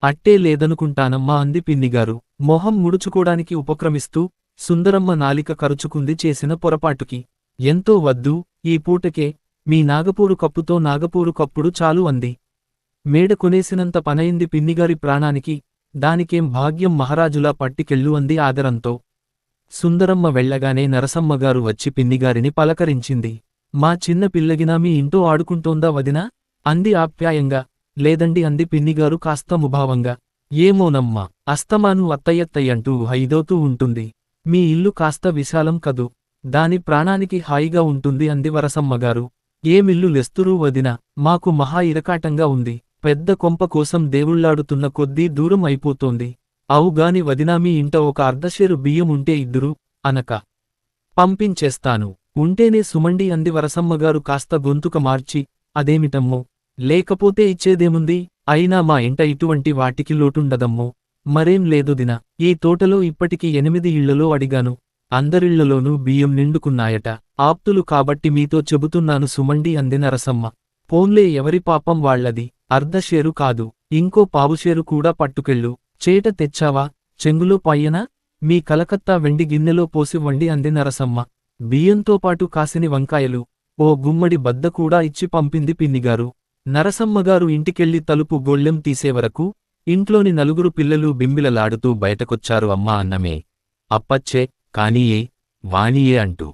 అట్టే లేదనుకుంటానమ్మా అంది పిన్నిగారు మొహం ముడుచుకోడానికి ఉపక్రమిస్తూ. సుందరమ్మ నాలిక కరుచుకుంది చేసిన పొరపాటుకి. ఎంతో వద్దు, ఈ పూటకే మీ నాగపూరు కప్పుతో నాగపూరు కప్పుడు చాలు అంది. మేడ కొనేసినంత పనయింది పిన్నిగారి ప్రాణానికి. దానికేం భాగ్యం మహారాజులా పట్టికెళ్ళు అంది ఆదరంతో. సుందరమ్మ వెళ్లగానే నరసమ్మగారు వచ్చి పిన్నిగారిని పలకరించింది. మా చిన్న పిల్లగినా మీ ఇంటో ఆడుకుంటోందా వదినా అంది ఆప్యాయంగా. లేదండి అంది పిన్నిగారు కాస్త ముభావంగా. ఏమోనమ్మా, అస్తమాను అత్తయ్యత్తయ్యంటూ హైదోతూ ఉంటుంది. మీ ఇల్లు కాస్త విశాలం కదూ, దాని ప్రాణానికి హాయిగా ఉంటుంది అంది వరసమ్మగారు. ఏమిల్లు లెస్తురూ వదినా, మాకు మహా ఇరకాటంగా ఉంది. పెద్ద కొంప కోసం దేవుళ్లాడుతున్న కొద్దీ దూరం అయిపోతోంది. అవుగాని వదినా మీ ఇంట ఒక అర్ధశేరు బియ్యం ఉంటే ఇద్దురు అనక పంపించేస్తాను. ఉంటేనే సుమండి అంది వరసమ్మగారు కాస్త గొంతుక మార్చి. అదేమిటమ్మో, లేకపోతే ఇచ్చేదేముంది, అయినా మా ఇంట ఇటువంటి వాటికి లోటుండదమ్మో. మరేం లేదుదినా, ఈ తోటలో ఇప్పటికి 8 ఇళ్లలో అడిగాను. అందరిళ్లలోనూ బియ్యం నిండుకున్నాయట. ఆప్తులు కాబట్టి మీతో చెబుతున్నాను సుమండి అంది నరసమ్మ. పోన్లే ఎవరి పాపం వాళ్లది. అర్ధశేరు కాదు, ఇంకో పావుషేరు కూడా పట్టుకెళ్ళు. చేట తెచ్చావా, చెంగులో పయ్యనా? మీ కలకత్తా వెండి గిన్నెలో పోసివ్వండి అంది నరసమ్మ. బియ్యంతో పాటు కాసిని వంకాయలు, ఓ గుమ్మడి బద్ద కూడా ఇచ్చి పంపింది పిన్నిగారు. నరసమ్మగారు ఇంటికెళ్లి తలుపు గొళ్ళెం తీసేవరకు ఇంట్లోని నలుగురు పిల్లలు బింబిలలాడుతూ బయటకొచ్చారు. అమ్మా అన్నమే, అప్పచ్చే, కానీయే, వానియే అంటూ.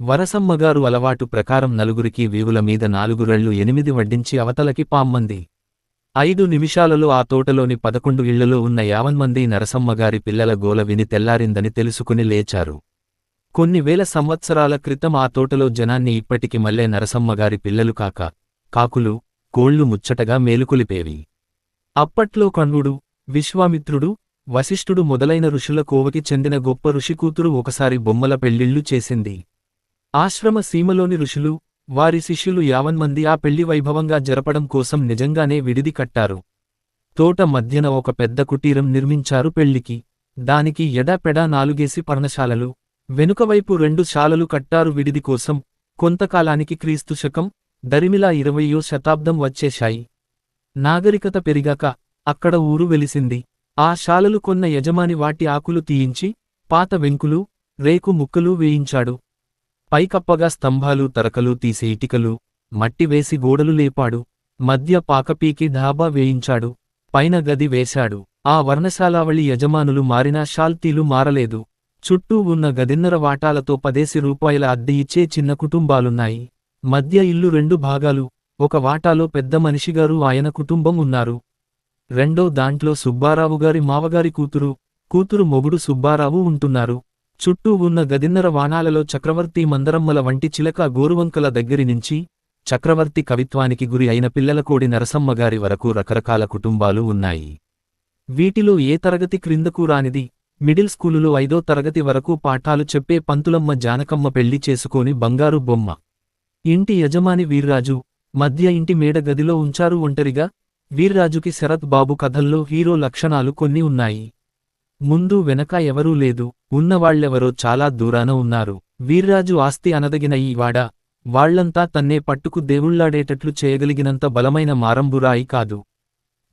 వరసమ్మగారు అలవాటు ప్రకారం నలుగురికి వీవుల మీద 4 రళ్ళు 8 వడ్డించి అవతలకి పామ్మంది. 5 నిమిషాలలో ఆ తోటలోని 11 ఇళ్లలో ఉన్న 50 మంది నరసమ్మగారి పిల్లల గోల విని తెల్లారిందని తెలుసుకుని లేచారు. కొన్ని వేల సంవత్సరాల క్రితం ఆ తోటలో జనాన్ని ఇప్పటికి మళ్ళే నరసమ్మగారి పిల్లలు కాకులు, కోళ్లు ముచ్చటగా మేలుకొలిపేవి. అప్పట్లో కణ్వుడు, విశ్వామిత్రుడు, వశిష్ఠుడు మొదలైన ఋషుల కోవకి చెందిన గొప్ప ఋషి కూతురు ఒకసారి బొమ్మల పెళ్లిళ్లు చేసింది. ఆశ్రమ సీమలోని ఋషులు, వారి శిష్యులు 50 మంది ఆ పెళ్లి వైభవంగా జరపడం కోసం నిజంగానే విడిది కట్టారు. తోట మధ్యన ఒక పెద్ద కుటీరం నిర్మించారు పెళ్లికి. దానికి ఎడాపెడా 4 పర్ణశాలలు, వెనుకవైపు 2 శాలలు కట్టారు విడిది కోసం. కొంతకాలానికి క్రీస్తు శకం దరిమిలా 20వ శతాబ్దం వచ్చేశాయి. నాగరికత పెరిగాక అక్కడ ఊరు వెలిసింది. ఆ శాలలు కొన్న యజమాని వాటి ఆకులు తీయించి పాత వెంకులు, రేకు ముక్కలు వేయించాడు. పైకప్పగా స్తంభాలు తరకలు తీసి ఇటికలు, మట్టి వేసి గోడలు లేపాడు. మధ్య పాకపీకి ధాబా వేయించాడు. పైన గది వేశాడు. ఆ వర్ణశాలావళి యజమానులు మారినా శాల్తీలు మారలేదు. చుట్టూ ఉన్న గదిన్నర వాటాలతో 10 రూపాయల అద్దె ఇచ్చే చిన్న కుటుంబాలున్నాయి. మధ్య ఇల్లు 2 భాగాలు. ఒక వాటాలో పెద్ద మనిషిగారు ఆయన కుటుంబం ఉన్నారు. రెండో దాంట్లో సుబ్బారావుగారి మావగారి కూతురు మొగుడు సుబ్బారావు ఉంటున్నారు. చుట్టూ ఉన్న గదిన్నర వానాలలో చక్రవర్తి మందరమ్మల వంటి చిలక గోరువంకల దగ్గరినుంచి చక్రవర్తి కవిత్వానికి గురి అయిన పిల్లలకోడి నరసమ్మగారి వరకు రకరకాల కుటుంబాలు ఉన్నాయి. వీటిలో ఏ తరగతి క్రిందకు రానిది. మిడిల్ స్కూలులో 5వ తరగతి వరకు పాఠాలు చెప్పే పంతులమ్మ జానకమ్మ పెళ్లి చేసుకొని బంగారు బొమ్మ. ఇంటి యజమాని వీర్రాజు. మధ్య ఇంటి మేడ గదిలో ఉంచారు ఒంటరిగా. వీర్రాజుకి శరత్ బాబు కథల్లో హీరో లక్షణాలు కొన్ని ఉన్నాయి. ముందు వెనక ఎవరూ లేదు. ఉన్నవాళ్లెవరో చాలా దూరాన ఉన్నారు. వీర్రాజు ఆస్తి అనదగిన ఈ వాడ, వాళ్లంతా తన్నే పట్టుకు దేవుళ్లాడేటట్లు చేయగలిగినంత బలమైన మారంబురాయి కాదు.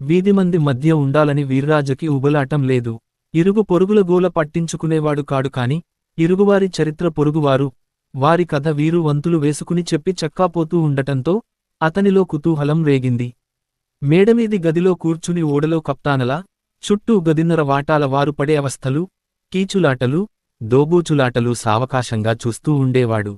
వీధిమంది మధ్య ఉండాలని వీర్రాజుకి ఉబలాటం లేదు. ఇరుగు పొరుగుల గోల పట్టించుకునేవాడు కాడు కాని, ఇరుగువారి చరిత్ర పొరుగువారు, వారి కథ వీరు వంతులు వేసుకుని చెప్పి చక్కాపోతూ ఉండటంతో అతనిలో కుతూహలం రేగింది. మేడమీది గదిలో కూర్చుని ఓడలో కప్తానలా చుట్టూ గదిన్నర వాటాల వారు పడే అవస్థలు, కీచులాటలు, దోబూచులాటలు సావకాశంగా చూస్తూ ఉండేవాడు.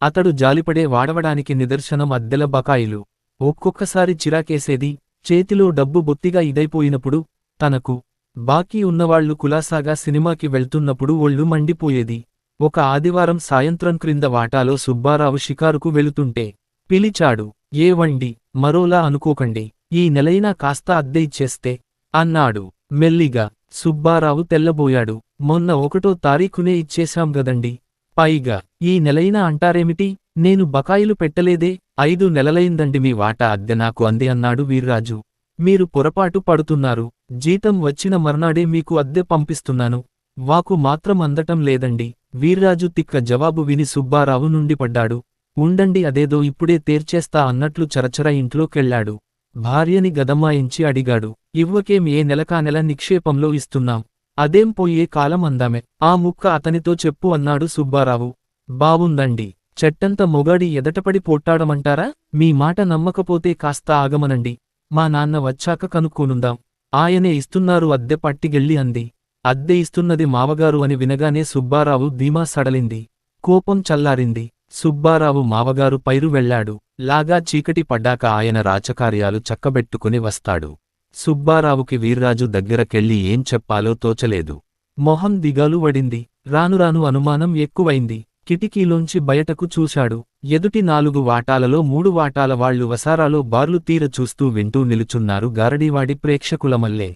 అతడు జాలిపడే వాడవడానికి నిదర్శనం అద్దెల బకాయిలు. ఒక్కొక్కసారి చిరాకేసేది. చేతిలో డబ్బు బొత్తిగా ఇదైపోయినప్పుడు, తనకు బాకీ ఉన్నవాళ్లు కులాసాగా సినిమాకి వెళ్తున్నప్పుడు ఒళ్ళు మండిపోయేది. ఒక ఆదివారం సాయంత్రం క్రింద వాటాలో సుబ్బారావు షికారుకు వెళుతుంటే పిలిచాడు. ఏవండి, మరోలా అనుకోకండి, ఈ నెలైనా కాస్త అద్దె ఇచ్చేస్తే అన్నాడు మెల్లిగా. సుబ్బారావు తెల్లబోయాడు. మొన్న 1వ తారీఖునే ఇచ్చేశాం గదండి. పైగా ఈ నెలైనా అంటారేమిటి? నేను బకాయిలు పెట్టలేదే. 5 నెలలైందండి మీ వాటా అద్దె నాకు అంది అన్నాడు వీర్రాజు. మీరు పొరపాటు పడుతున్నారు. జీతం వచ్చిన మర్నాడే మీకు అద్దె పంపిస్తున్నాను. వాకు మాత్రం అందటం లేదండి. వీర్రాజు తిక్క జవాబు విని సుబ్బారావు నుండి పడ్డాడు. ఉండండి, అదేదో ఇప్పుడే తేర్చేస్తా అన్నట్లు చరచర ఇంట్లోకెళ్లాడు. భార్యని గదమాయించి అడిగాడు. ఇవ్వకేం, ఏ నెలకా నెల నిక్షేపంలో ఇస్తున్నాం. అదేం పోయే కాలం అందామె. ఆ ముక్క అతనితో చెప్పు అన్నాడు సుబ్బారావు. బావుందండి. చెట్టంత మొగాడి ఎదటపడి పోట్టాడమంటారా? మీ మాట నమ్మకపోతే కాస్త ఆగమనండి. మా నాన్న వచ్చాక కనుక్కోనుందాం. ఆయనే ఇస్తున్నారు అద్దె పట్టిగెళ్ళి అంది. అద్దె ఇస్తున్నది మావగారు అని వినగానే సుబ్బారావు ధీమా సడలింది. కోపం చల్లారింది. సుబ్బారావు మావగారు పైరు వెళ్లాడు. లాగా చీకటి పడ్డాక ఆయన రాచకార్యాలు చక్కబెట్టుకుని వస్తాడు. సుబ్బారావుకి వీర్రాజు దగ్గరకెళ్ళి ఏం చెప్పాలో తోచలేదు. మొహం దిగాలు వడింది. రానురాను అనుమానం ఎక్కువైంది. కిటికీలోంచి బయటకు చూశాడు. ఎదుటి 4 వాటాలలో 3 వాటాల వాళ్లు వసారాలో బార్లు తీర చూస్తూ వింటూ నిలుచున్నారు గారడీవాడి ప్రేక్షకులమల్లే.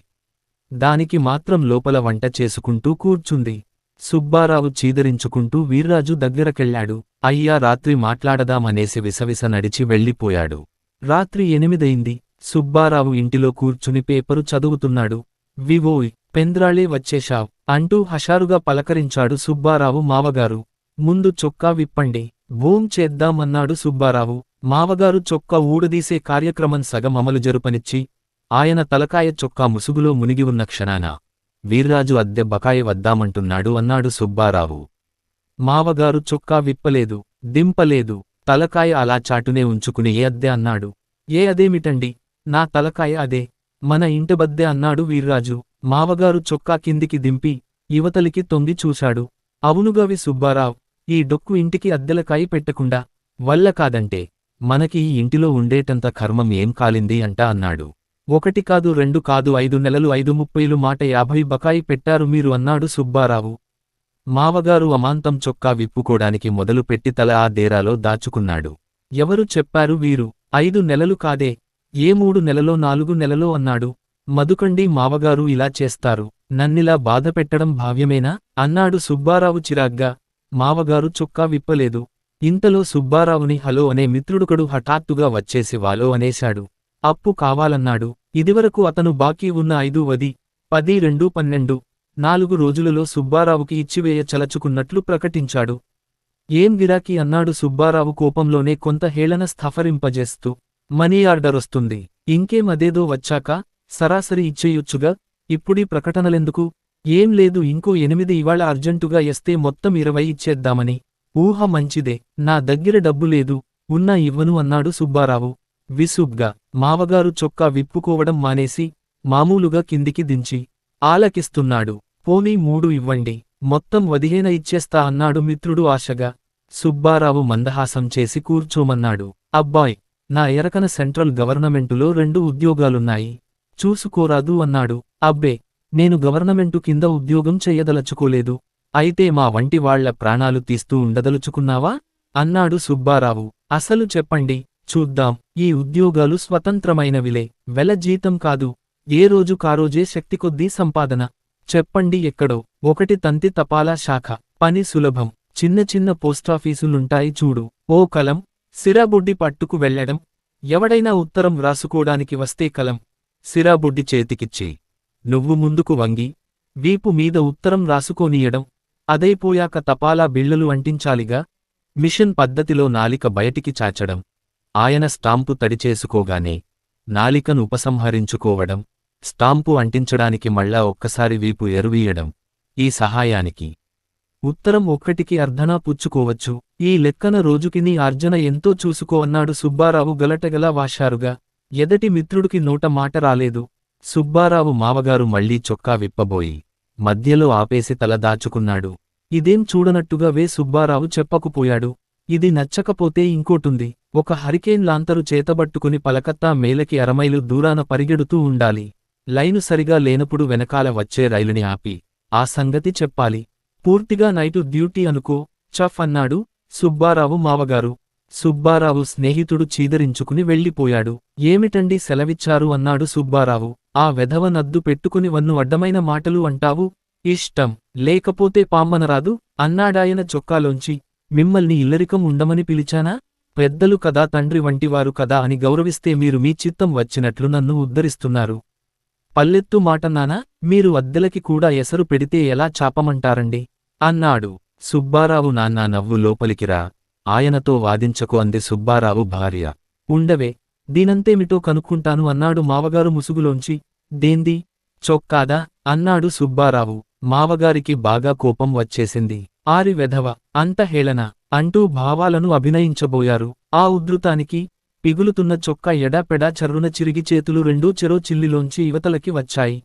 దానికి మాత్రం లోపల వంట చేసుకుంటూ కూర్చుంది. సుబ్బారావు చీదరించుకుంటూ వీర్రాజు దగ్గరకెళ్ళాడు. అయ్యా, రాత్రి మాట్లాడదామనేసి విసవిస నడిచి వెళ్ళిపోయాడు. రాత్రి 8 సుబ్బారావు ఇంటిలో కూర్చుని పేపరు చదువుతున్నాడు. వివోయ్, పెంద్రాళే వచ్చేశావ్ అంటూ హషారుగా పలకరించాడు సుబ్బారావు మావగారు. ముందు చొక్కా విప్పండి, భూం చేద్దామన్నాడు సుబ్బారావు. మావగారు చొక్కా ఊడదీసే కార్యక్రమం సగం అమలు జరుపనిచ్చి ఆయన తలకాయ చొక్కా ముసుగులో మునిగి ఉన్న క్షణాన వీర్రాజు అద్దె బకాయి వద్దామంటున్నాడు అన్నాడు సుబ్బారావు. మావగారు చొక్కా విప్పలేదు, దింపలేదు. తలకాయ అలా చాటునే ఉంచుకుని ఏ అద్దె అన్నాడు. ఏ అదేమిటండి, నా తలకాయ అదే, మన ఇంటిబద్దె అన్నాడు వీర్రాజు. మావగారు చొక్కా కిందికి దింపి యువతలికి తొంగి చూశాడు. అవునుగవి సుబ్బారావ్, ఈ డొక్కు ఇంటికి అద్దెలకాయి పెట్టకుండా వల్ల కాదంటే మనకి ఈ ఇంటిలో ఉండేటంత కర్మం ఏం కాలింది అంట అన్నాడు. 1 కాదు 2 కాదు 5 నెలలు 5/30 మాట 50 బకాయి పెట్టారు మీరు అన్నాడు సుబ్బారావు. మావగారు అమాంతం చొక్కా విప్పుకోడానికి మొదలుపెట్టి తల ఆ డేరాలో దాచుకున్నాడు. ఎవరు చెప్పారు వీరు 5 నెలలు కాదే, ఏ 3 నెలలో 4 నెలలో అన్నాడు. మధుకండి మావగారు ఇలా చేస్తారు, నన్నిలా బాధపెట్టడం భావ్యమేనా అన్నాడు సుబ్బారావు చిరాగ్గా. మావగారు చొక్కా విప్పలేదు. ఇంతలో సుబ్బారావుని హలో అనే మిత్రుడుకడు హఠాత్తుగా వచ్చేసి వాలో అనేశాడు. అప్పు కావాలన్నాడు. ఇదివరకు అతను బాకీ ఉన్న 5, 10, 10, 2, 12, 4 రోజులలో సుబ్బారావుకి ఇచ్చివేయ చలచుకున్నట్లు ప్రకటించాడు. ఏం గిరాకీ అన్నాడు సుబ్బారావు కోపంలోనే కొంత హేళన స్థఫరింపజేస్తూ. మనీ ఆర్డరొస్తుంది, ఇంకేం అదేదో వచ్చాక సరాసరి ఇచ్చేయొచ్చుగా, ఇప్పుడీ ప్రకటనలెందుకు? ఏం లేదు, ఇంకో 8 ఇవాళ అర్జెంటుగా ఎస్తే మొత్తం 20 ఇచ్చేద్దామని. ఊహ మంచిదే, నా దగ్గర డబ్బు లేదు, ఉన్నా ఇవ్వను అన్నాడు సుబ్బారావు విసుగ్గా. మావగారు చొక్కా విప్పుకోవడం మానేసి మామూలుగా కిందికి దించి ఆలకిస్తున్నాడు. పోనీ 3 ఇవ్వండి, మొత్తం 15 ఇచ్చేస్తా అన్నాడు మిత్రుడు ఆశగా. సుబ్బారావు మందహాసం చేసి కూర్చోమన్నాడు. అబ్బాయ్, నా ఎరకన సెంట్రల్ గవర్నమెంటులో 2 ఉద్యోగాలున్నాయి, చూసుకోరాదు అన్నాడు. అబ్బే, నేను గవర్నమెంటు కింద ఉద్యోగం చెయ్యదలచుకోలేదు. అయితే మా వంటి వాళ్ల ప్రాణాలు తీస్తూ ఉండదలుచుకున్నావా అన్నాడు సుబ్బారావు. అసలు చెప్పండి, చూద్దాం. ఈ ఉద్యోగాలు స్వతంత్రమైనవిలే, వెల జీతం కాదు, ఏ రోజు కారోజే శక్తికొద్దీ సంపాదన. చెప్పండి ఎక్కడో. 1 తంతి తపాలా శాఖ, పని సులభం. చిన్న చిన్న పోస్టాఫీసులుంటాయి చూడు, ఓ కలం, సిరాబుడ్డి పట్టుకు వెళ్లడం. ఎవడైనా ఉత్తరం వ్రాసుకోడానికి వస్తే కలం, సిరాబుడ్డి చేతికిచ్చి నువ్వు ముందుకు వంగి వీపు మీద ఉత్తరం రాసుకోనీయడం. అదైపోయాక తపాలా బిళ్లలు అంటించాలిగా. మిషన్ పద్ధతిలో నాలిక బయటికి చాచడం, ఆయన స్టాంపు తడిచేసుకోగానే నాలికను ఉపసంహరించుకోవడం, స్టాంపు అంటించడానికి మళ్ళా ఒక్కసారి వీపు ఎరువీయడం. ఈ సహాయానికి ఉత్తరం ఒక్కటికి అర్ధనా పుచ్చుకోవచ్చు. ఈ లెక్కన రోజుకి నీ ఆర్జన ఎంతో చూసుకో అన్నాడు సుబ్బారావు గలటగలా వాషారుగా. ఎదటి మిత్రుడికి నోట మాట రాలేదు. సుబ్బారావు మావగారు మళ్లీ చొక్కా విప్పబోయి మధ్యలో ఆపేసి తల దాచుకున్నాడు. ఇదేం చూడనట్టుగా సుబ్బారావు చెప్పకుపోయాడు. ఇది నచ్చకపోతే ఇంకోటుంది. ఒక హరికేన్ లాంతరు చేతబట్టుకుని పలకత్తా మేలకి 60 మైలు దూరాన పరిగెడుతూ ఉండాలి. లైను సరిగా లేనప్పుడు వెనకాల వచ్చే రైలుని ఆపి ఆ సంగతి చెప్పాలి. పూర్తిగా నైటు డ్యూటీ అనుకో, చఫ్ అన్నాడు సుబ్బారావు మావగారు. సుబ్బారావు స్నేహితుడు చీదరించుకుని వెళ్ళిపోయాడు. ఏమిటండి సెలవిచ్చారు అన్నాడు సుబ్బారావు. ఆ వెధవ నద్దు పెట్టుకుని వన్ను అడ్డమైన మాటలు అంటావు. ఇష్టం లేకపోతే పామ్మనరాదు అన్నాడాయన చొక్కాలోంచి. మిమ్మల్ని ఇల్లరికం ఉండమని పిలిచానా? పెద్దలు కదా, తండ్రి వంటివారు కదా అని గౌరవిస్తే మీరు మీ చిత్తం వచ్చినట్లు నన్ను ఉద్ధరిస్తున్నారు. పల్లెత్తు మాట నానా, మీరు అద్దెలకి కూడా ఎసరు పెడితే ఎలా చాపమంటారండి అన్నాడు. సుబ్బారావు నాన్నా నవ్వు లోపలికిరా, ఆయనతో వాదించకు అంది సుబ్బారావు భార్య. ఉండవే, దీనంతేమిటో కనుక్కుంటాను అన్నాడు మావగారు ముసుగులోంచి. దేంది? చొక్కాదా? అన్నాడు సుబ్బారావు. మావగారికి బాగా కోపం వచ్చేసింది. ఆరి వెధవ, అంత హేళన అంటూ భావాలను అభినయించబోయారు. ఆ ఉద్ధృతానికి పిగులుతున్న చొక్కా ఎడాపెడా చర్రున చిరిగి చేతులు రెండూ చెరో చిల్లిలోంచి ఇవతలకి వచ్చాయి.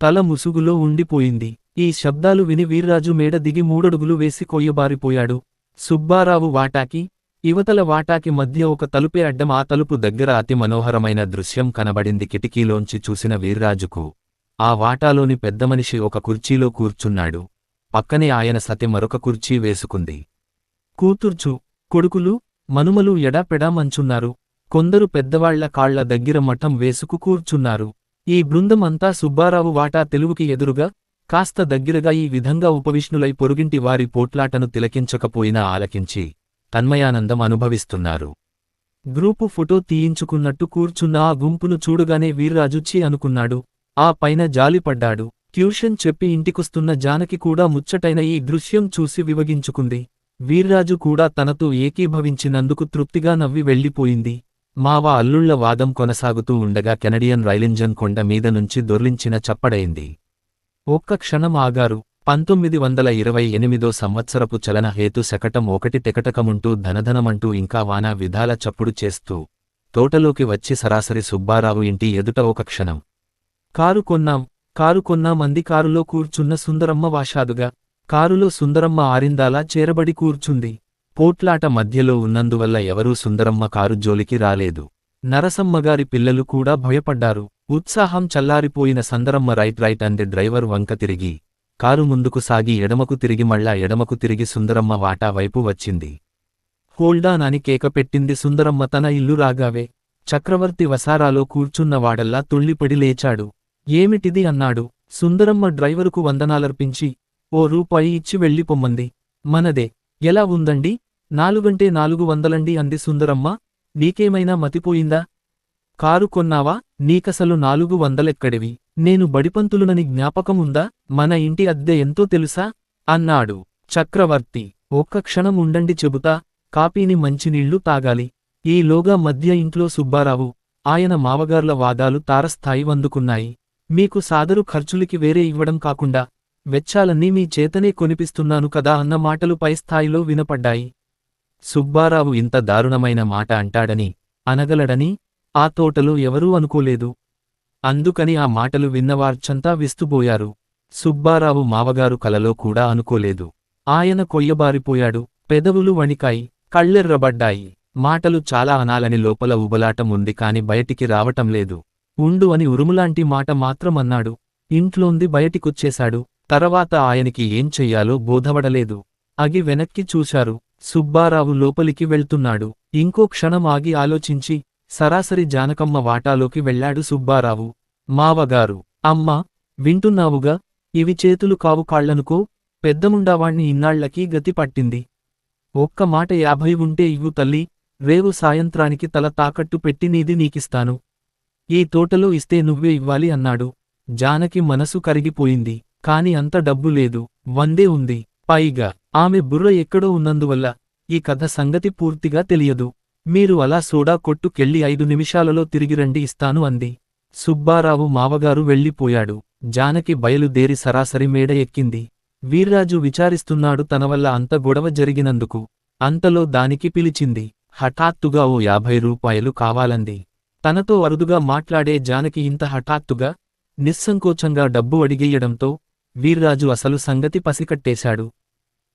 తల ముసుగులో ఉండిపోయింది. ఈ శబ్దాలు విని వీర్రాజు మేడ దిగి మూడడుగులు వేసి కొయ్యబారిపోయాడు. సుబ్బారావు వాటాకి, ఇవతల వాటాకి మధ్య ఒక తలుపే అడ్డం. ఆ తలుపు దగ్గర అతి మనోహరమైన దృశ్యం కనబడింది. కిటికీలోంచి చూసిన వీర్రాజుకు ఆ వాటాలోని పెద్దమనిషి ఒక కుర్చీలో కూర్చున్నాడు. పక్కనే ఆయన సతి మరొక కుర్చీ వేసుకుంది. కూతుర్చు, కొడుకులు, మనుమలు ఎడాపెడా మంచున్నారు. కొందరు పెద్దవాళ్ల కాళ్ల దగ్గర మఠం వేసుకు కూర్చున్నారు. ఈ బృందం అంతా సుబ్బారావు వాటా తెలుగుకి ఎదురుగా కాస్త దగ్గరగా ఈ విధంగా ఉపవిష్ణులై పొరుగింటి వారి పోట్లాటను తిలకించకపోయినా ఆలకించి తన్మయానందం అనుభవిస్తున్నారు. గ్రూపు ఫోటో తీయించుకున్నట్టు కూర్చున్న ఆ గుంపును చూడగానే వీర్రాజు ఛీ అనుకున్నాడు. ఆ పైన జాలిపడ్డాడు. ట్యూషన్ చెప్పి ఇంటికొస్తున్న జానకి కూడా ముచ్చటైన ఈ దృశ్యం చూసి వివగించుకుంది. వీర్రాజు కూడా తనతో ఏకీభవించినందుకు తృప్తిగా నవ్వి వెళ్ళిపోయింది. మావ అల్లుళ్ల వాదం కొనసాగుతూ ఉండగా కెనడియన్ రైలింజన్ కొండ మీద నుంచి దొర్లించిన చప్పడైంది. ఒక్క క్షణం ఆగారు. 1928 సంవత్సరపు చలన హేతు శకటం ఒకటి తెకటకముంటూ ధనధనమంటూ ఇంకా వానా విధాల చప్పుడు చేస్తూ తోటలోకి వచ్చి సరాసరి సుబ్బారావు ఇంటి ఎదుట ఒక క్షణం. కారు కొన్నాం అంది. కారులో కూర్చున్న సుందరమ్మ వాషాదుగా. కారులో సుందరమ్మ ఆరిందాలా చేరబడి కూర్చుంది. పోట్లాట మధ్యలో ఉన్నందువల్ల ఎవరూ సుందరమ్మ కారు జోలికి రాలేదు. నరసమ్మగారి పిల్లలు కూడా భయపడ్డారు. ఉత్సాహం చల్లారిపోయిన సందరమ్మ రైట్ అంది డ్రైవర్ వంక తిరిగి. కారు ముందుకు సాగి ఎడమకు తిరిగి మళ్ళా ఎడమకు తిరిగి సుందరమ్మ వాటా వైపు వచ్చింది. హోల్డాన్ అని కేకపెట్టింది సుందరమ్మ తన ఇల్లు రాగావే. చక్రవర్తి వసారాలో కూర్చున్నవాడల్లా తుళ్ళిపడి లేచాడు. ఏమిటిది అన్నాడు. సుందరమ్మ డ్రైవరుకు వందనాలర్పించి ఓ రూపాయి ఇచ్చి వెళ్ళిపొమ్మంది. మనదే. ఎలా ఉందండి? 400 అంది సుందరమ్మ. నీకేమైనా మతిపోయిందా? కారు కొన్నావా? నీకసలు 400 నేను బడిపంతులునని జ్ఞాపకం ఉందా? మన ఇంటి అద్దె ఎంతో తెలుసా? అన్నాడు చక్రవర్తి. ఒక్క క్షణం ఉండండి చెబుతా. కాపీని మంచినీళ్లు తాగాలి. ఈలోగా మధ్య ఇంట్లో సుబ్బారావు, ఆయన మావగార్ల వాదాలు తారస్థాయి వందుకున్నాయి. మీకు సాదరు ఖర్చులికి వేరే ఇవ్వడం కాకుండా వెచ్చాలన్నీ మీ చేతనే కొనిపిస్తున్నాను కదా అన్న మాటలు పై స్థాయిలో వినపడ్డాయి. సుబ్బారావు ఇంత దారుణమైన మాట అంటాడని, అనగలడని ఆ తోటలో ఎవరూ అనుకోలేదు. అందుకని ఆ మాటలు విన్నవార్చంతా విస్తుబోయారు. సుబ్బారావు మావగారు కలలో కూడా అనుకోలేదు. ఆయన కొయ్యబారిపోయాడు. పెదవులు వణికాయి, కళ్ళెర్రబడ్డాయి. మాటలు చాలా అనాలని లోపల ఉబలాటం ఉంది కాని బయటికి రావటంలేదు. ఉండు అని ఉరుములాంటి మాట మాత్రం అన్నాడు. ఇంట్లోంది బయటికొచ్చేశాడు. తర్వాత ఆయనకి ఏం చెయ్యాలో బోధవడలేదు. అగి వెనక్కి చూశారు. సుబ్బారావు లోపలికి వెళ్తున్నాడు. ఇంకో క్షణం ఆగి ఆలోచించి సరాసరి జానకమ్మ వాటాలోకి వెళ్ళాడు సుబ్బారావు. మావగారు, అమ్మా, వింటున్నావుగా? ఇవి చేతులు కావు కాళ్లనుకో. పెద్దముండావాణ్ణి ఇన్నాళ్లకీ గతి పట్టింది. ఒక్క మాట 50 ఉంటే ఇవ్వు తల్లి. రేవు సాయంత్రానికి తల తాకట్టు పెట్టి నీది నీకిస్తాను. ఈ తోటలో ఇస్తే నువ్వే ఇవ్వాలి అన్నాడు. జానకి మనసు కరిగిపోయింది. కాని అంత డబ్బు లేదు. 100 ఉంది. పైగా ఆమె బుర్ర ఎక్కడో ఉన్నందువల్ల ఈ కథ సంగతి పూర్తిగా తెలియదు. మీరు అలా సోడా కొట్టుకెళ్ళి 5 నిమిషాలలో తిరిగిరండి ఇస్తాను అంది. సుబ్బారావు మావగారు వెళ్ళిపోయాడు. జానకి బయలుదేరి సరాసరి మేడ ఎక్కింది. వీర్రాజు విచారిస్తున్నాడు తనవల్ల అంత గొడవ జరిగినందుకు. అంతలో దానికి పిలిచింది. హఠాత్తుగా ఓ 50 రూపాయలు కావాలంది. తనతో అరుదుగా మాట్లాడే జానకి ఇంత హఠాత్తుగా, నిస్సంకోచంగా డబ్బు అడిగేయడంతో వీర్రాజు అసలు సంగతి పసికట్టేశాడు.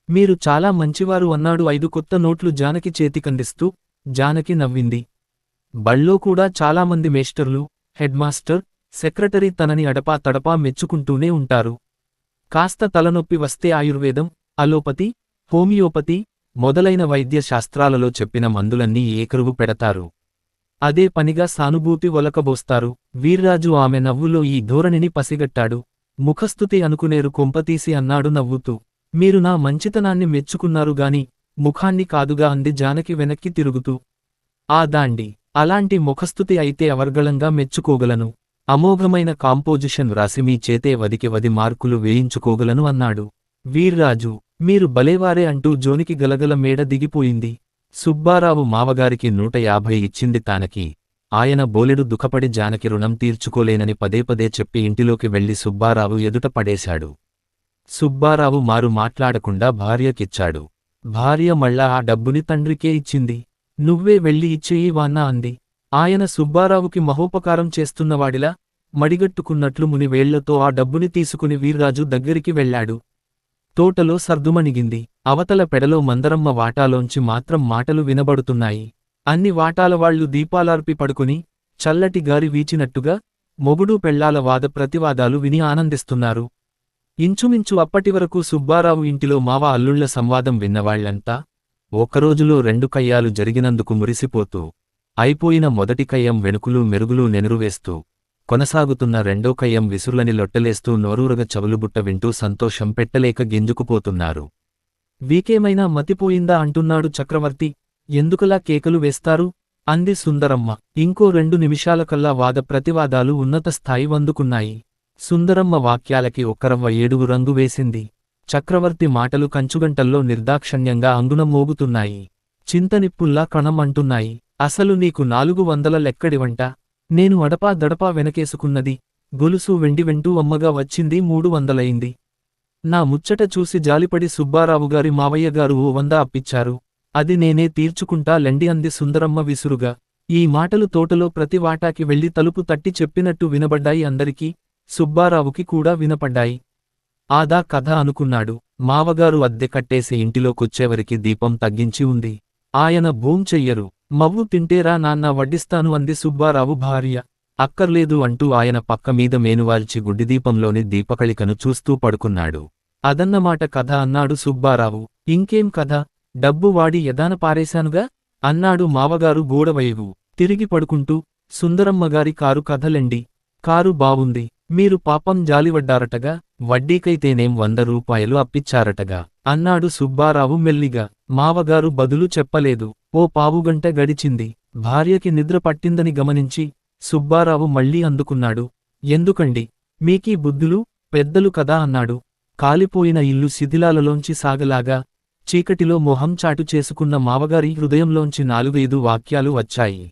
మీరు చాలా మంచివారు అన్నాడు 5 కొత్త నోట్లు జానకి చేతికందిస్తూ. జానకి నవ్వింది. బళ్ళో కూడా చాలామంది మేస్టర్లు, హెడ్మాస్టర్, సెక్రటరీ తనని అడపా తడపా మెచ్చుకుంటూనే ఉంటారు. కాస్త తలనొప్పి వస్తే ఆయుర్వేదం, అలోపతి, హోమియోపతి మొదలైన వైద్య శాస్త్రాలలో చెప్పిన మందులన్నీ ఏకరువు పెడతారు. అదే పనిగా సానుభూతి ఒలకబోస్తారు. వీర్రాజు ఆమె నవ్వులో ఈ ధోరణిని పసిగట్టాడు. ముఖస్తుతి అనుకునేరు కొంపతీసి అన్నాడు నవ్వుతూ. మీరు నా మంచితనాన్ని మెచ్చుకున్నారుగాని ముఖాన్ని కాదుగా అంది జానకి వెనక్కి తిరుగుతూ. ఆ దాండి, అలాంటి ముఖస్తుతి అయితే అవర్గళంగా మెచ్చుకోగలను. అమోఘమైన కాంపోజిషన్ వ్రాసి మీ చేతే 10కి 10 మార్కులు వేయించుకోగలను అన్నాడు. వీర్రాజు, మీరు బలేవారే అంటూ జోనికి గలగల మేడ దిగిపోయింది. సుబ్బారావు మావగారికి 150 ఇచ్చింది తానకి. ఆయన బోలెడు దుఃఖపడి జానకి రుణం తీర్చుకోలేనని పదేపదే చెప్పి ఇంటిలోకి వెళ్లి సుబ్బారావు ఎదుట పడేశాడు. సుబ్బారావు మారు మాట్లాడకుండా భార్యకిచ్చాడు. భార్య మళ్ళా ఆ డబ్బుని తండ్రికే ఇచ్చింది. నువ్వే వెళ్ళి ఇచ్చేయి వాన్నా అంది. ఆయన సుబ్బారావుకి మహోపకారం చేస్తున్నవాడిలా మడిగట్టుకున్నట్లు మునివేళ్లతో ఆ డబ్బుని తీసుకుని వీర్రాజు దగ్గరికి వెళ్లాడు. తోటలో సర్దుమణిగింది. అవతల పెడలో మందరమ్మ వాటాలోంచి మాత్రం మాటలు వినబడుతున్నాయి. అన్ని వాటాలవాళ్లు దీపాలార్పి పడుకుని చల్లటి గారి వీచినట్టుగా మొగుడు పెళ్లాల వాద ప్రతివాదాలు విని ఆనందిస్తున్నారు. ఇంచుమించు అప్పటివరకు సుబ్బారావు ఇంటిలో మావ అల్లుళ్ల సంవాదం విన్నవాళ్లంతా ఒకరోజులో 2 కయ్యాలు జరిగినందుకు మురిసిపోతూ, అయిపోయిన మొదటి కయ్యం వెనుకులు మెరుగులు నెనురువేస్తూ, కొనసాగుతున్న రెండో కయ్యం విసురులని లొట్టలేస్తూ నోరూరగ చవులుబుట్ట వింటూ సంతోషం పెట్టలేక గింజుకుపోతున్నారు. వీకేమైనా మతిపోయిందా అంటున్నాడు చక్రవర్తి. ఎందుకలా కేకలు వేస్తారు? అంది సుందరమ్మ. ఇంకో 2 నిమిషాలకల్లా వాద ప్రతివాదాలు ఉన్నత స్థాయి వందుకున్నాయి. సుందరమ్మ వాక్యాలకి ఒక్కరవ్వ ఏడుగు రంగు వేసింది. చక్రవర్తి మాటలు కంచుగంటల్లో నిర్దాక్షణ్యంగా అంగుణం మోగుతున్నాయి. చింతనిప్పుల్లా కణం అంటున్నాయి. అసలు నీకు 400 లెక్కడివంట? నేను అడపా దడపా వెనకేసుకున్నది గొలుసు వెండి వెంటూ అమ్మగా వచ్చింది 300 నా ముచ్చట చూసి జాలిపడి సుబ్బారావుగారి మావయ్యగారు ఓ 100 అప్పిచ్చారు. అది నేనే తీర్చుకుంటా లెండి అంది సుందరమ్మ విసురుగా. ఈ మాటలు తోటలో ప్రతి వాటాకి వెళ్లి తలుపు తట్టి చెప్పినట్టు వినబడ్డాయి అందరికీ. సుబ్బారావుకి కూడా వినపడ్డాయి. ఆదా కథ అనుకున్నాడు. మావగారు అద్దె కట్టేసి ఇంటిలోకొచ్చేవరికి దీపం తగ్గించి ఉంది. ఆయన భోంచెయ్యరు. మవ్వు తింటేరా నాన్న వడ్డిస్తాను అంది సుబ్బారావు భార్య. అక్కర్లేదు అంటూ ఆయన పక్కమీద మేనువాల్చి గుడ్డిదీపంలోని దీపకళికను చూస్తూ పడుకున్నాడు. అదన్నమాట కథ అన్నాడు సుబ్బారావు. ఇంకేం కథ? డబ్బు వాడి ఎదాన పారేశానుగా అన్నాడు మావగారు గోడవైవు తిరిగి పడుకుంటూ. సుందరమ్మగారి కారు కథలెండి. కారు బావుంది. మీరు పాపం జాలివడ్డారటగా, వడ్డీకైతేనేం 100 రూపాయలు అప్పిచ్చారటగా అన్నాడు సుబ్బారావు మెల్లిగా. మావగారు బదులు చెప్పలేదు. ఓ పావుగంట గడిచింది. భార్యకి నిద్ర పట్టిందని గమనించి సుబ్బారావు మళ్ళీ అందుకున్నాడు. ఎందుకండి మీకీ బుద్ధులు? పెద్దలు కదా అన్నాడు. కాలిపోయిన ఇల్లు శిథిలాలలోంచి సాగలాగా చీకటిలో మొహం చాటు చేసుకున్న మావగారి హృదయంలోంచి 4-5 వాక్యాలు వచ్చాయి.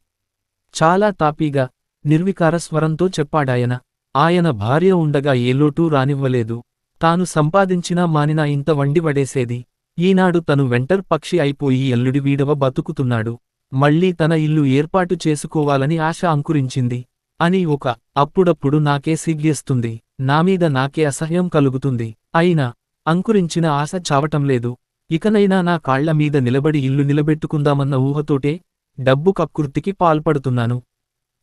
చాలా తాపీగా, నిర్వికార స్వరంతో చెప్పాడాయన. ఆయన భార్య ఉండగా ఏ లోటూ రానివ్వలేదు. తాను సంపాదించినా మానినా ఇంత వండివడేసేది. ఈనాడు తను వెంటర్ పక్షి అయిపోయి ఎల్లుడి వీడవ బతుకుతున్నాడు. మళ్లీ తన ఇల్లు ఏర్పాటు చేసుకోవాలని ఆశ అంకురించింది అని అప్పుడప్పుడు నాకే సిగ్గేస్తుంది. నామీద నాకే అసహ్యం కలుగుతుంది. అయినా అంకురించిన ఆశ చావటంలేదు. ఇకనైనా నా కాళ్ల మీద నిలబడి ఇల్లు నిలబెట్టుకుందామన్న ఊహతోటే డబ్బు కక్కుర్తికి పాల్పడుతున్నాను.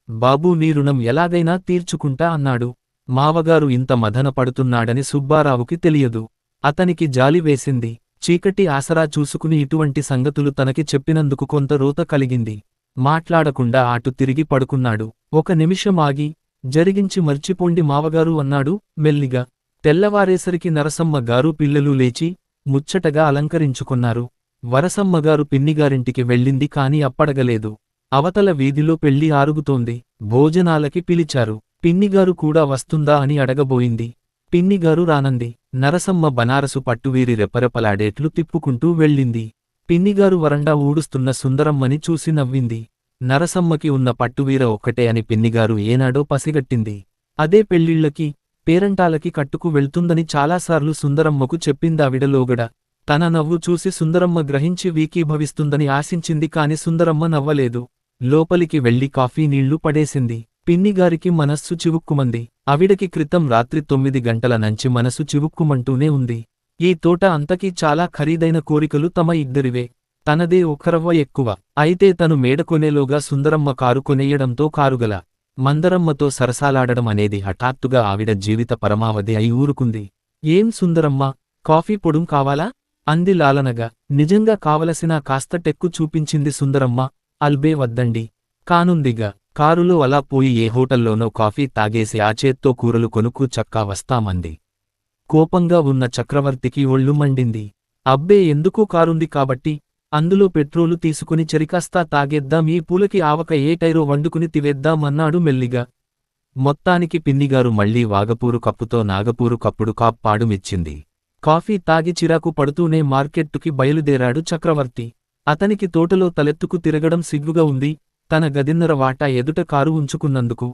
బాబూ నీ రుణం ఎలాగైనా తీర్చుకుంటా అన్నాడు. మావగారు ఇంత మదన పడుతున్నాడని సుబ్బారావుకి తెలియదు. అతనికి జాలి వేసింది. చీకటి ఆసరా చూసుకుని ఇటువంటి సంగతులు తనకి చెప్పినందుకు కొంత రోత కలిగింది. మాట్లాడకుండా అటు తిరిగి పడుకున్నాడు. 1 నిమిషం ఆగి, జరిగించి మర్చిపోండి మావగారు అన్నాడు మెల్లిగా. తెల్లవారేసరికి నరసమ్మగారు పిల్లలు లేచి ముచ్చటగా అలంకరించుకున్నారు. వరసమ్మగారు పిన్నిగారింటికి వెళ్ళింది కాని అప్పడగలేదు. అవతల వీధిలో పెళ్లి ఆరుగుతోంది. భోజనాలకి పిలిచారు. పిన్నిగారు కూడా వస్తుందా అని అడగబోయింది. పిన్నిగారు రానంది. నరసమ్మ బనారసు పట్టువీరి రెపరెపలాడేట్లు తిప్పుకుంటూ వెళ్ళింది. పిన్నిగారు వరండా ఊడుస్తున్న సుందరమ్మని చూసి నవ్వింది. నరసమ్మకి ఉన్న పట్టువీర ఒక్కటే అని పిన్నిగారు ఏనాడో పసిగట్టింది. అదే పెళ్లిళ్లకి, పేరంటాలకి కట్టుకు వెళ్తుందని చాలాసార్లు సుందరమ్మకు చెప్పిందావిడలోగడ. తన నవ్వు చూసి సుందరమ్మ గ్రహించి వీకీభవిస్తుందని ఆశించింది కాని సుందరమ్మ నవ్వలేదు. లోపలికి వెళ్లి కాఫీ నీళ్లు పడేసింది. పిన్నిగారికి మనస్సు చివుక్కుమంది. అవిడకి క్రితం రాత్రి 9 గంటల నుంచి మనసు చివుక్కుమంటూనే ఉంది. ఈ తోట అంతకీ చాలా ఖరీదైన కోరికలు తమ ఇద్దరివే. తనదే ఒక్కరవ్వ ఎక్కువ. అయితే తను మేడకొనేలోగా సుందరమ్మ కారు కొనేయడంతో కారుగల మందరమ్మతో సరసాలాడడం అనేది హఠాత్తుగా ఆవిడ జీవిత పరమావధి అయి ఊరుకుంది. ఏం సుందరమ్మ, కాఫీ పొడుం కావాలా? అంది లాలనగా. నిజంగా కావలసిన కాస్త టెక్కు చూపించింది సుందరమ్మ. అల్బే వద్దండి. కానుందిగా. కారులో అలా పోయి ఏ హోటల్లోనో కాఫీ తాగేసి ఆ చేత్తో కూరలు కొనుక్కు చక్కా వస్తామంది. కోపంగా ఉన్న చక్రవర్తికి ఒళ్ళు మండింది. అబ్బే ఎందుకూ కారుంది కాబట్టి అందులో పెట్రోలు తీసుకుని చెరికాస్తా తాగేద్దాం, ఈ పూలకి ఆవక ఏ టైరో వండుకుని తివేద్దాం అన్నాడు మెల్లిగా. మొత్తానికి పిన్నిగారు మళ్లీ వాగపూరు కప్పుతో నాగపూరు కప్పుడు పాడుమిచ్చింది. కాఫీ తాగి చిరాకు పడుతూనే మార్కెట్టుకి బయలుదేరాడు చక్రవర్తి. అతనికి తోటలో తలెత్తుకు తిరగడం సిగ్గుగా ఉంది. తన గదిన్నర వాటా ఎదుట కారు ఉంచుకున్నందుకు.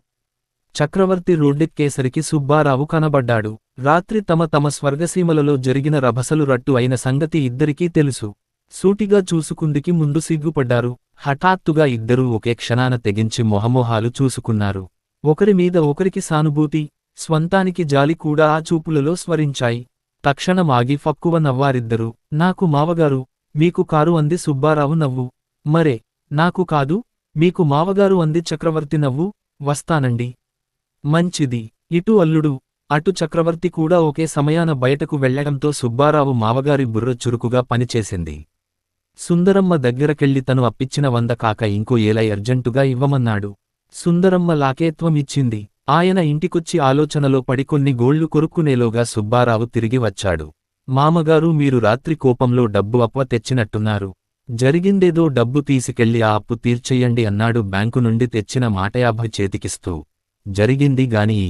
చక్రవర్తి రోడ్డెక్కేసరికి సుబ్బారావు కనబడ్డాడు. రాత్రి తమ స్వర్గసీమలలో జరిగిన రభసలు రట్టు అయిన సంగతి ఇద్దరికీ తెలుసు. సూటిగా చూసుకుందికి ముందు సిగ్గుపడ్డారు. హఠాత్తుగా ఇద్దరూ ఒకే క్షణాన తెగించి మొహమొహాలు చూసుకున్నారు. ఒకరిమీద ఒకరికి సానుభూతి, స్వంతానికి జాలి కూడా ఆ చూపులలో స్వరించాయి. తక్షణం ఆగి ఫక్కువ నవ్వారిద్దరూ. నాకు మావగారు, మీకు కారు అంది సుబ్బారావు నవ్వు. మరే, నాకు కాదు, మీకు మావగారు అంది చక్రవర్తి నవ్వు. వస్తానండి. మంచిది. ఇటు అల్లుడు, అటు చక్రవర్తి కూడా ఒకే సమయాన బయటకు వెళ్లడంతో సుబ్బారావు మావగారి బుర్ర చురుకుగా పనిచేసింది. సుందరమ్మ దగ్గరకెళ్లి తను అప్పిచ్చిన 100 కాక ఇంకో ఏలై అర్జెంటుగా ఇవ్వమన్నాడు. సుందరమ్మ లాకేత్వం ఇచ్చింది. ఆయన ఇంటికొచ్చి ఆలోచనలో పడి కొన్ని గోళ్లు కొరుక్కునేలోగా సుబ్బారావు తిరిగి వచ్చాడు. మామగారు, మీరు రాత్రి కోపంలో డబ్బు అప్పు తెచ్చినట్టున్నారు. జరిగిందేదో డబ్బు తీసుకెళ్లి ఆ అప్పు తీర్చెయ్యండి అన్నాడు బ్యాంకు నుండి తెచ్చిన మాట 50 చేతికిస్తూ. జరిగింది గాని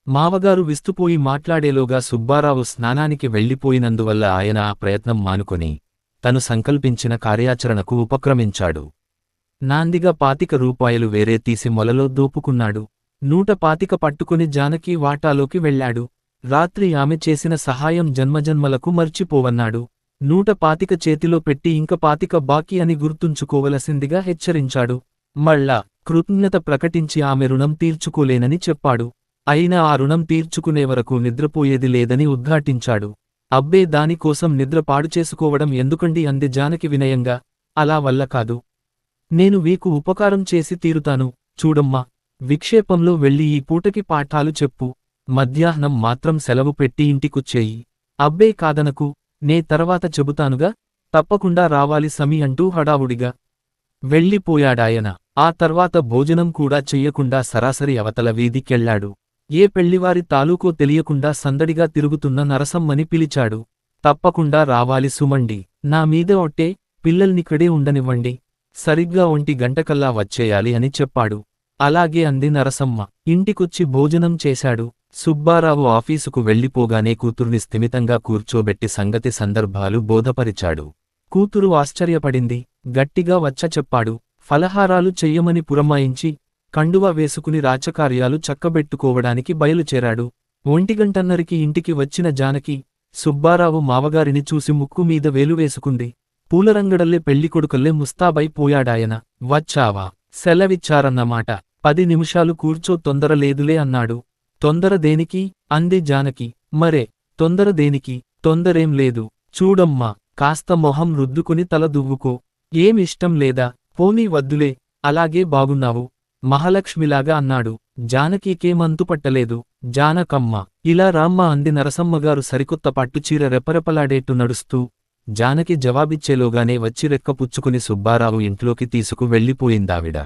మావగారు విస్తుపోయి మాట్లాడేలోగా సుబ్బారావు స్నానానికి వెళ్లిపోయినందువల్ల ఆయన ఆ ప్రయత్నం మానుకొని తను సంకల్పించిన కార్యాచరణకు ఉపక్రమించాడు. నాందిగా 25 రూపాయలు వేరే తీసి మొలలో దోపుకున్నాడు. 125 పట్టుకుని జానకి వాటాలోకి వెళ్లాడు. రాత్రి ఆమె చేసిన సహాయం జన్మజన్మలకు మర్చిపోవన్నాడు. 125 చేతిలో పెట్టి ఇంక 25 బాకీ అని గుర్తుంచుకోవలసిందిగా హెచ్చరించాడు. మళ్ళా కృతజ్ఞత ప్రకటించి ఆమె రుణం తీర్చుకోలేనని చెప్పాడు. అయినా ఆ రుణం తీర్చుకునే వరకు నిద్రపోయేది లేదని ఉద్ఘాటించాడు. అబ్బే, దానికోసం నిద్ర పాడుచేసుకోవడం ఎందుకండి అంది జానకి వినయంగా. అలా వల్ల కాదు. నేను వీకు ఉపకారం చేసి తీరుతాను. చూడమ్మా, విక్షేపంలో వెళ్ళి ఈ పూటకి పాఠాలు చెప్పు. మధ్యాహ్నం మాత్రం సెలవు పెట్టి ఇంటికొచ్చేయి. అబ్బే కాదనకు, నే తర్వాత చెబుతానుగా, తప్పకుండా రావాలి సమీ అంటూ హడావుడిగా వెళ్ళిపోయాడాయన. ఆ తర్వాత భోజనం కూడా చెయ్యకుండా సరాసరి అవతల వీధికెళ్లాడు. ఏ పెళ్లివారి తాలూకో తెలియకుండా సందడిగా తిరుగుతున్న నరసమ్మని పిలిచాడు. తప్పకుండా రావాలి సుమండి. నా మీద ఒట్టే, పిల్లల్నిక్కడే ఉండనివ్వండి. సరిగ్గా 1 గంటకల్లా వచ్చేయాలి అని చెప్పాడు. అలాగే అంది నరసమ్మ. ఇంటికొచ్చి భోజనం చేశాడు. సుబ్బారావు ఆఫీసుకు వెళ్లిపోగానే కూతుర్ని స్థిమితంగా కూర్చోబెట్టి సంగతి సందర్భాలు బోధపరిచాడు. కూతురు ఆశ్చర్యపడింది. గట్టిగా చెప్పాడు. ఫలహారాలు చెయ్యమని పురమాయించి కండువా వేసుకుని రాచకార్యాలు చక్కబెట్టుకోవడానికి బయలుచేరాడు. 1:30కి ఇంటికి వచ్చిన జానకి సుబ్బారావు మావగారిని చూసి ముక్కు మీద వేలు వేసుకుంది. పూలరంగడల్లే పెళ్లికొడుకల్లే ముస్తాబైపోయాడాయన. వచ్చావా? సెలవిచ్చారన్నమాట. 10 నిమిషాలు కూర్చో, తొందర లేదులే అన్నాడు. తొందర దేనికి? అంది జానకి. మరే, తొందర దేనికి? తొందరేం లేదు. చూడమ్మా, కాస్త మొహం రుద్దుకుని తల దువ్వుకో. ఏం ఇష్టం లేదా? పోనీ వద్దులే, అలాగే బాగున్నావు, మహాలక్ష్మిలాగా అన్నాడు. జానకీకేమంతుపట్టలేదు. జానకమ్మ, ఇలా రామ్మా అంది నరసమ్మగారు సరికొత్త పట్టుచీర రెపరెపలాడేట్టు నడుస్తూ. జానకి జవాబిచ్చేలోగానే వచ్చి రెక్కపుచ్చుకుని సుబ్బారావు ఇంట్లోకి తీసుకు వెళ్ళిపోయిందావిడ.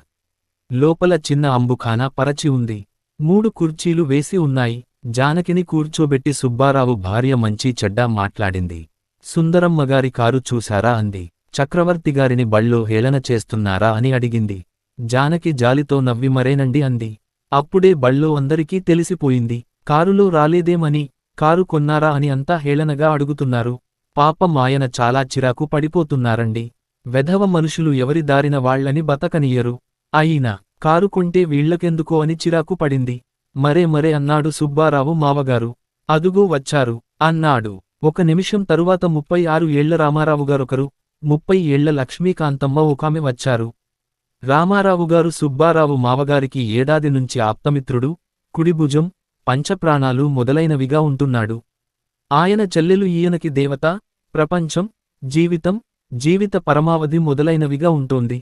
లోపల చిన్న అంబుఖానా పరచి ఉంది. 3 కుర్చీలు వేసి ఉన్నాయి. జానకిని కూర్చోబెట్టి సుబ్బారావు భార్య మంచి చెడ్డా మాట్లాడింది. సుందరమ్మగారి కారు చూశారా అంది. చక్రవర్తిగారిని బళ్ళో హేళన చేస్తున్నారా అని అడిగింది. జానకి జాలితో నవ్వి మరేనండి అంది. అప్పుడే బళ్ళో అందరికీ తెలిసిపోయింది. కారులో రాలేదేమని, కారు కొన్నారా అని అంతా హేళనగా అడుగుతున్నారు. పాపం ఆయన చాలా చిరాకు పడిపోతున్నారండి. వెధవ మనుషులు ఎవరి దారిన వాళ్లని బతకనియ్యరు. అయినా కారు కొంటే వీళ్లకెందుకో అని చిరాకు పడింది. మరే అన్నాడు సుబ్బారావు మావగారు. అదుగో వచ్చారు అన్నాడు. 1 నిమిషం తరువాత 36 ఏళ్ల రామారావుగారొకరు, 30 ఏళ్ల లక్ష్మీకాంతమ్మ ఒకామె వచ్చారు. రామారావుగారు సుబ్బారావు మావగారికి ఏడాది నుంచి ఆప్తమిత్రుడు, కుడిభుజం, పంచప్రాణాలు మొదలైనవిగా ఉంటున్నాడు. ఆయన చెల్లెలు ఈయనకి దేవత, ప్రపంచం, జీవితం, జీవిత పరమావధి మొదలైనవిగా ఉంటోంది.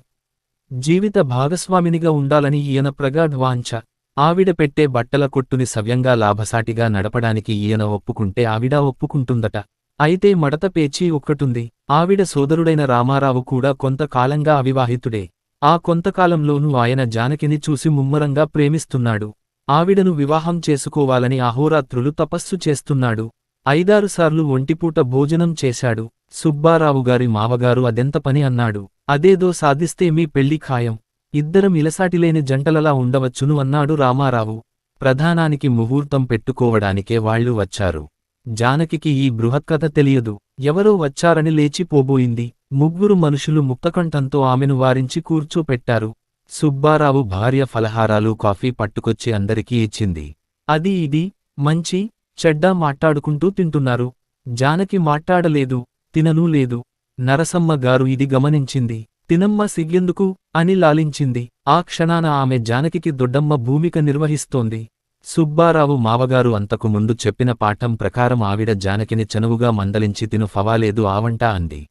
జీవిత భాగస్వామినిగా ఉండాలని ఈయన ప్రగాఢ వాంఛ. ఆవిడ పెట్టే బట్టల కొట్టుని సవ్యంగా లాభసాటిగా నడపడానికి ఈయన ఒప్పుకుంటే ఆవిడ ఒప్పుకుంటుందట. అయితే మడత పేచీ ఒక్కటుంది. ఆవిడ సోదరుడైన రామారావు కూడా కొంతకాలంగా అవివాహితుడే. ఆ కొంతకాలంలోనూ ఆయన జానకిని చూసి ముమ్మరంగా ప్రేమిస్తున్నాడు. ఆవిడను వివాహం చేసుకోవాలని అహోరాత్రులు తపస్సు చేస్తున్నాడు. 5-6 సార్లు ఒంటిపూట భోజనం చేశాడు. సుబ్బారావుగారి మావగారు అదెంత పని అన్నాడు. అదేదో సాధిస్తే మీ పెళ్లి ఖాయం. ఇద్దరం ఇలసాటిలేని జంటలలా ఉండవచ్చును అన్నాడు రామారావు. ప్రధానానికి ముహూర్తం పెట్టుకోవడానికే వాళ్లు వచ్చారు. జానకికి ఈ బృహత్కథ తెలియదు. ఎవరో వచ్చారని లేచిపోబోయింది. 3 మనుషులు ముక్తకంఠంతో ఆమెను వారించి కూర్చోపెట్టారు. సుబ్బారావు భార్య ఫలహారాలు కాఫీ పట్టుకొచ్చి అందరికీ ఇచ్చింది. అది ఇది మంచి చెడ్డా మాట్లాడుకుంటూ తింటున్నారు. జానకి మాట్లాడలేదు, తిననూ లేదు. నరసమ్మ గారు ఇది గమనించింది. తినమ్మ సిగ్గెందుకు అని లాలించింది. ఆ క్షణాన ఆమె జానకికి దొడ్డమ్మ భూమిక నిర్వహిస్తోంది. సుబ్బారావు మావగారు అంతకు ముందు చెప్పిన పాఠం ప్రకారం ఆవిడ జానకిని చనువుగా మందలించి తిను ఫవాలేదు ఆవంట అంది.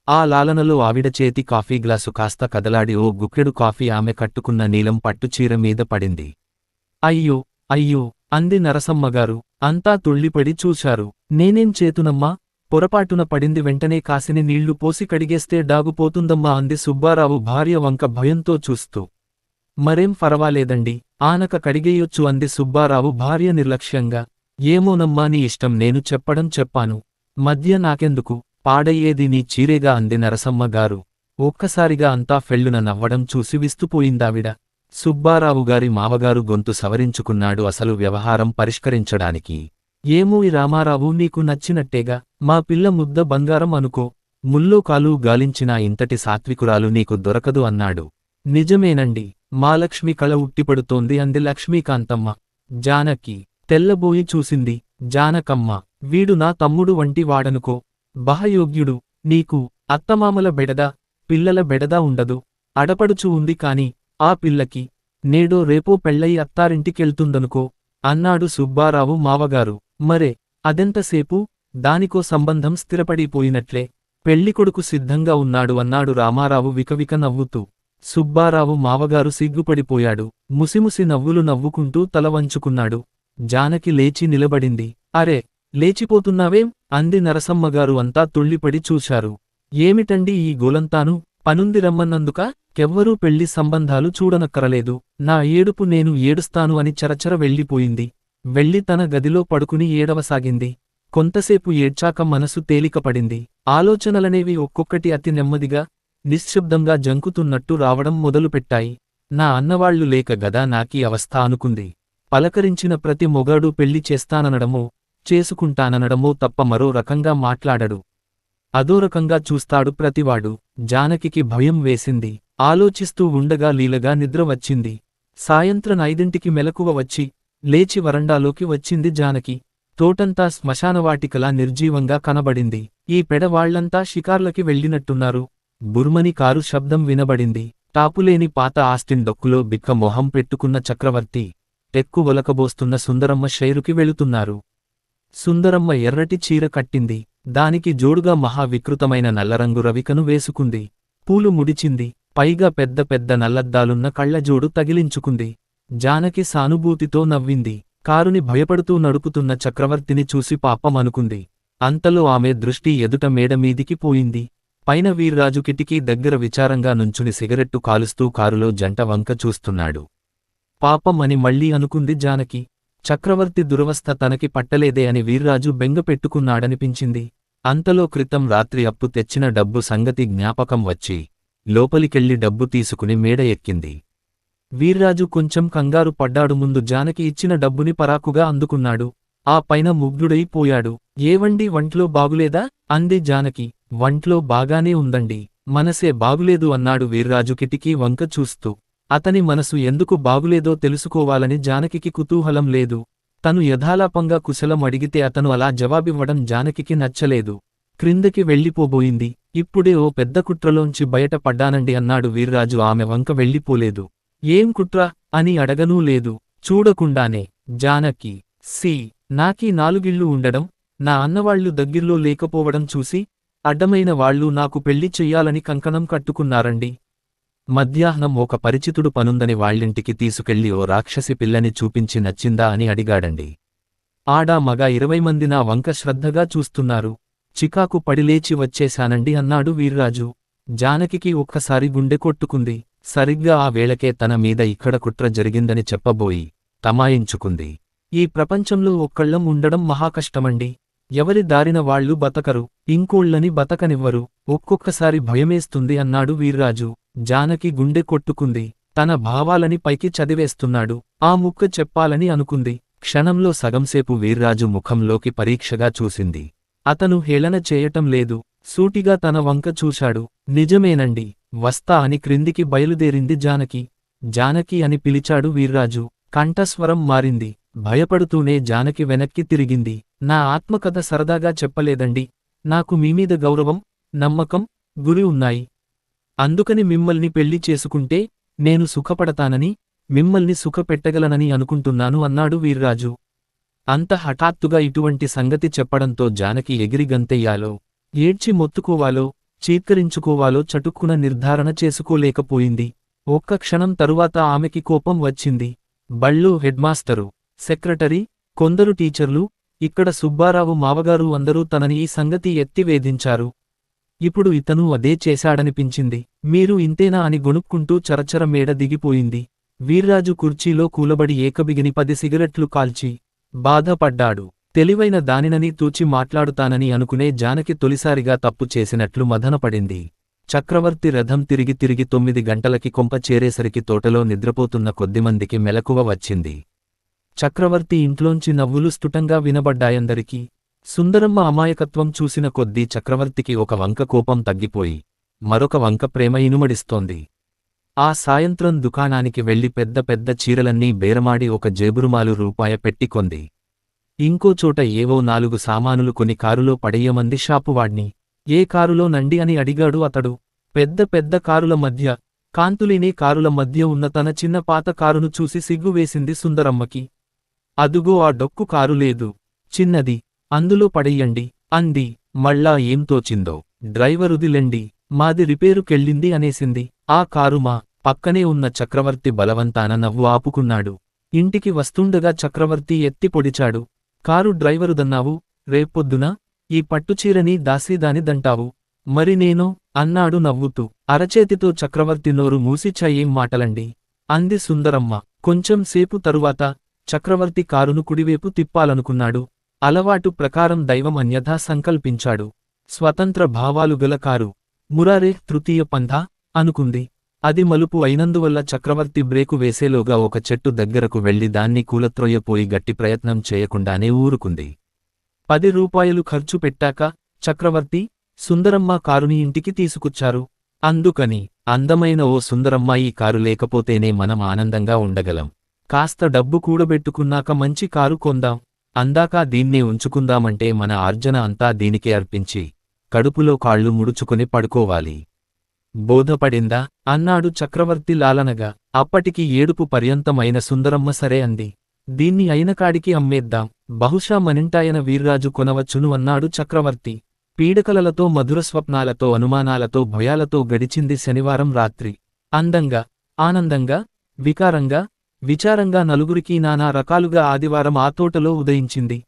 ఆ లాలనలో ఆవిడ చేతి కాఫీ గ్లాసు కాస్త కదలాడి ఓ గుక్కెడు కాఫీ ఆమె కట్టుకున్న నీలం పట్టుచీర మీద పడింది. అయ్యో అయ్యో అంది నరసమ్మగారు. అంతా తుళ్ళిపడి చూశారు. నేనేం చేతునమ్మా, పొరపాటున పడింది, వెంటనే కాసిని నీళ్లు పోసి కడిగేస్తే డాగుపోతుందమ్మా అంది సుబ్బారావు భార్య వంక భయంతో చూస్తూ. మరేం ఫరవాలేదండి, ఆనక కడిగేయొచ్చు అంది సుబ్బారావు భార్య నిర్లక్ష్యంగా. ఏమోనమ్మా నీ ఇష్టం, నేను చెప్పాను. మధ్య నాకెందుకు, పాడయ్యేది నీ చీరేగా అంది నరసమ్మ గారు. ఒక్కసారిగా అంతా ఫెళ్ళున నవ్వడం చూసి విస్తుపోయిందావిడ. సుబ్బారావుగారి మావగారు గొంతు సవరించుకున్నాడు అసలు వ్యవహారం పరిష్కరించడానికి. ఏమో ఈ రామారావు నీకు నచ్చినట్టేగా, మా పిల్ల ముద్ద బంగారం అనుకో, ముల్లో కాలు గాలించినా ఇంతటి సాత్వికురాలు నీకు దొరకదు అన్నాడు. నిజమేనండి, మా లక్ష్మి కళ ఉట్టిపడుతోంది అంది లక్ష్మీకాంతమ్మ. జానకి తెల్లబోయి చూసింది. జానకమ్మ, వీడు నా తమ్ముడు వంటి వాడనుకో, బహయోగ్యుడు, నీకు అత్తమామల బెడద పిల్లల బెడద ఉండదు. అడపడుచు ఉంది కాని ఆ పిల్లకి నేడో రేపో పెళ్ళయి అత్తారింటికెళ్తుందనుకో అన్నాడు సుబ్బారావు మావగారు. మరే అదెంతసేపు, దానికో సంబంధం స్థిరపడిపోయినట్లే, పెళ్లికొడుకు సిద్ధంగా ఉన్నాడు అన్నాడు రామారావు వికవిక నవ్వుతూ. సుబ్బారావు మావగారు సిగ్గుపడిపోయాడు. ముసిముసి నవ్వులు నవ్వుకుంటూ తల వంచుకున్నాడు. జానకి లేచి నిలబడింది. అరే లేచిపోతున్నావేం అంది నరసమ్మగారు. అంతా తుళ్ళిపడి చూశారు. ఏమిటండి ఈ గోలంతాను, పనుంది రమ్మన్నందుక? కెవ్వరూ పెళ్లి సంబంధాలు చూడనక్కరలేదు, నా ఏడుపు నేను ఏడుస్తాను అని చరచర వెళ్ళిపోయింది. వెళ్ళి తన గదిలో పడుకుని ఏడవసాగింది. కొంతసేపు ఏడ్చాక మనసు తేలికపడింది. ఆలోచనలనేవి ఒక్కొక్కటి అతి నెమ్మదిగా నిశ్శబ్దంగా జంకుతున్నట్టు రావడం మొదలుపెట్టాయి. నా అన్నవాళ్లు లేక గదా నాకీ అవస్థ అనుకుంది. పలకరించిన ప్రతి మొగాడు పెళ్లి చేస్తాననడమో చేసుకుంటాననడమో తప్ప మరో రకంగా మాట్లాడడు. అదో రకంగా చూస్తాడు ప్రతివాడు. జానకికి భయం వేసింది. ఆలోచిస్తూ ఉండగా లీలగా నిద్ర వచ్చింది. సాయంత్రం 5ంటికి మెలకువ వచ్చి లేచి వరండాలోకి వచ్చింది జానకి. తోటంతా శ్మశానవాటికలా నిర్జీవంగా కనబడింది. ఈ పెడవాళ్లంతా షికార్లకి వెళ్ళినట్టున్నారు. బుర్మని కారు శబ్దం వినబడింది. టాపులేని పాత ఆస్టిన్ డొక్కులో బిక్క మొహం పెట్టుకున్న చక్రవర్తి, టెక్కు ఒలకబోస్తున్న సుందరమ్మ షైరుకి వెళుతున్నారు. సుందరమ్మ ఎర్రటి చీర కట్టింది. దానికి జోడుగా మహావికృతమైన నల్లరంగు రవికను వేసుకుంది. పూలు ముడిచింది. పైగా పెద్ద పెద్ద నల్లద్దాలున్న కళ్లజోడు తగిలించుకుంది. జానకి సానుభూతితో నవ్వింది. కారుని భయపడుతూ నడుపుతున్న చక్రవర్తిని చూసి పాపమనుకుంది. అంతలో ఆమె దృష్టి ఎదుట మేడమీదికి పోయింది. పైన వీర్రాజు కిటికీ దగ్గర విచారంగా నుంచుని సిగరెట్టు కాలుస్తూ కారులో జంట వంక చూస్తున్నాడు. పాపం అని మళ్ళీ అనుకుంది జానకి. చక్రవర్తి దురవస్థ తనకి పట్టలేదే అని వీర్రాజు బెంగపెట్టుకున్నాడనిపించింది. అంతలో క్రితం రాత్రి అప్పు తెచ్చిన డబ్బు సంగతి జ్ఞాపకం వచ్చి లోపలికెళ్లి డబ్బు తీసుకుని మేడ ఎక్కింది. వీర్రాజు కొంచెం కంగారు పడ్డాడు. ముందు జానకి ఇచ్చిన డబ్బుని పరాకుగా అందుకున్నాడు. ఆ పైన ముగ్ధుడై పోయాడు. ఏవండి వంట్లో బాగులేదా అంది జానకి. వంట్లో బాగానే ఉందండి, మనసే బాగులేదు అన్నాడు వీర్రాజు కిటికీ వంక చూస్తూ. అతని మనసు ఎందుకు బాగులేదో తెలుసుకోవాలని జానకికి కుతూహలం లేదు. తను యథాలాపంగా కుశలం అడిగితే అతను అలా జవాబివ్వడం జానకికి నచ్చలేదు. క్రిందకి వెళ్ళిపోబోయింది. ఇప్పుడే ఓ పెద్ద కుట్రలోంచి బయట పడ్డానండి అన్నాడు వీర్రాజు. ఆమె వంక వెళ్ళిపోలేదు. ఏం కుట్ర అని అడగనూ లేదు. చూడకుండానే జానకి నాకీ 4 ఇళ్ళు ఉండడం, నా అన్నవాళ్లు దగ్గర్లో లేకపోవడం చూసి అడ్డమైన వాళ్ళు నాకు పెళ్లి చెయ్యాలని కంకణం కట్టుకున్నారండి. మధ్యాహ్నం ఒక పరిచితుడు పనుందని వాళ్ళింటికి తీసుకెళ్లి ఓ రాక్షసి పిల్లని చూపించి నచ్చిందా అని అడిగాడండి. ఆడా మగ 20 మంది నా వంక శ్రద్ధగా చూస్తున్నారు. చికాకు పడిలేచి వచ్చేశానండి అన్నాడు వీర్రాజు. జానకికి ఒక్కసారి గుండె కొట్టుకుంది. సరిగ్గా ఆ వేళకే తన మీద ఇక్కడ కుట్ర జరిగిందని చెప్పబోయి తమాయించుకుంది. ఈ ప్రపంచంలో ఒక్కళ్ళం ఉండడం మహాకష్టమండి. ఎవరి దారిన వాళ్లు బతకరు, ఇంకోళ్ళని బతకనివ్వరు. ఒక్కొక్కసారి భయమేస్తుంది అన్నాడు వీర్రాజు. జానకి గుండె కొట్టుకుంది. తన భావాలని పైకి చదివేస్తున్నాడు. ఆ ముక్క చెప్పాలని అనుకుంది. క్షణంలో సగంసేపు వీర్రాజు ముఖంలోకి పరీక్షగా చూసింది. అతను హేళన చేయటం లేదు, సూటిగా తన వంక చూశాడు. నిజమేనండి, వస్తా అని క్రిందికి బయలుదేరింది జానకి. జానకి అని పిలిచాడు వీర్రాజు. కంఠస్వరం మారింది. భయపడుతూనే జానకి వెనక్కి తిరిగింది. నా ఆత్మకథ సరదాగా చెప్పలేదండి. నాకు మీమీద గౌరవం, నమ్మకం, గురి ఉన్నాయి. అందుకని మిమ్మల్ని పెళ్లి చేసుకుంటే నేను సుఖపడతానని, మిమ్మల్ని సుఖపెట్టగలనని అనుకుంటున్నాను అన్నాడు వీర్రాజు. అంత హఠాత్తుగా ఇటువంటి సంగతి చెప్పడంతో జానకి ఎగిరి గంతెయ్యాలో, ఏడ్చి మొత్తుకోవాలో, చీత్కరించుకోవాలో చటుక్కున నిర్ధారణ చేసుకోలేకపోయింది. ఒక్క క్షణం తరువాత ఆమెకి కోపం వచ్చింది. బళ్ళో హెడ్మాస్టరు, సెక్రటరీ, కొందరు టీచర్లు, ఇక్కడ సుబ్బారావు మావగారు అందరూ తనని ఈ సంగతి ఎత్తి వేధించారు. ఇప్పుడు ఇతను అదే చేశాడనిపించింది. మీరు ఇంతేనా అని గొణుక్కుంటూ చరచర మేడ దిగిపోయింది. వీర్రాజు కుర్చీలో కూలబడి ఏకబిగిని 10 సిగరెట్లు కాల్చి బాధపడ్డాడు. తెలివైన దానినని తూచి మాట్లాడుతానని అనుకునే జానకి తొలిసారిగా తప్పు చేసినట్లు మదనపడింది. చక్రవర్తి రథం తిరిగి 9 గంటలకి కొంప చేరేసరికి తోటలో నిద్రపోతున్న కొద్దిమందికి మెలకువ వచ్చింది. చక్రవర్తి ఇంట్లోంచి నవ్వులు స్ఫుటంగా వినబడ్డాయందరికీ. సుందరమ్మ అమాయకత్వం చూసిన కొద్దీ చక్రవర్తికి ఒక వంక కోపం తగ్గిపోయి మరొక వంక ప్రేమ ఇనుమడిస్తోంది. ఆ సాయంత్రం దుకాణానికి వెళ్లి పెద్ద పెద్ద చీరలన్నీ బేరమాడి ఒక జేబురుమాలు రూపాయ పెట్టికొంది. ఇంకోచోట ఏవో 4 సామానులు కొని కారులో పడేయమంది షాపువాడ్ని. ఏ కారులో నండి అని అడిగాడు అతడు. పెద్ద పెద్ద కారుల మధ్య, కాంతులేని కారుల మధ్య ఉన్న తన చిన్న పాత కారును చూసి సిగ్గువేసింది సుందరమ్మకి. అదుగో ఆ డొక్కు కారు లేదు, చిన్నది, అందులో పడెయ్యండి అంది. మళ్ళా ఏం తోచిందో, డ్రైవరుదిలెండి, మాది రిపేరుకెళ్ళింది అనేసింది. ఆ కారు మా పక్కనే ఉన్న చక్రవర్తి బలవంతాన నవ్వు ఆపుకున్నాడు. ఇంటికి వస్తుండగా చక్రవర్తి ఎత్తి పొడిచాడు. కారు డ్రైవరుదన్నావు, రేపొద్దున ఈ పట్టుచీరని దాసీదానిదంటావు, మరి నేను అన్నాడు నవ్వుతూ. అరచేతితో చక్రవర్తి నోరు మూసి ఏం మాటలండి అంది సుందరమ్మ. కొంచెం సేపు తరువాత చక్రవర్తి కారును కుడివేపు తిప్పాలనుకున్నాడు. అలవాటు ప్రకారం దైవం అన్యథా సంకల్పించాడు. స్వతంత్ర భావాలు గల కారు, మురారే తృతీయ పంథా అనుకుంది. అది మలుపు అయినందువల్ల చక్రవర్తి బ్రేకు వేసేలోగా ఒక చెట్టు దగ్గరకు వెళ్లి దాన్ని కూలత్రొయ్యపోయి గట్టి ప్రయత్నం చేయకుండానే ఊరుకుంది. 10 రూపాయలు ఖర్చు పెట్టాక చక్రవర్తి, సుందరమ్మ కారుని ఇంటికి తీసుకొచ్చారు. అందుకని అందమైన ఓ సుందరమ్మ ఈ కారు లేకపోతేనే మనం ఆనందంగా ఉండగలం. కాస్త డబ్బు కూడబెట్టుకున్నాక మంచి కారు కొందాం, అందాక దీన్నే ఉంచుకుందామంటే మన ఆర్జన అంతా దీనికే అర్పించి కడుపులో కాళ్ళు ముడుచుకుని పడుకోవాలి. బోధపడిందా అన్నాడు చక్రవర్తి లాలనగా. అప్పటికి ఏడుపు పర్యంతమైన సుందరమ్మ సరే అంది. దీన్ని అయినకాడికి అమ్మేద్దాం, బహుశా మనింటాయన వీర్రాజు కొనవచ్చును అన్నాడు చక్రవర్తి. పీడకలలతో మధుర స్వప్నాలతో అనుమానాలతో భయాలతో గడిచింది శనివారం రాత్రి. అందంగా, ఆనందంగా, వికారంగా, విచారంగా నలుగురికి నానా రకాలుగా ఆదివారం ఆ తోటలో ఉదయించింది.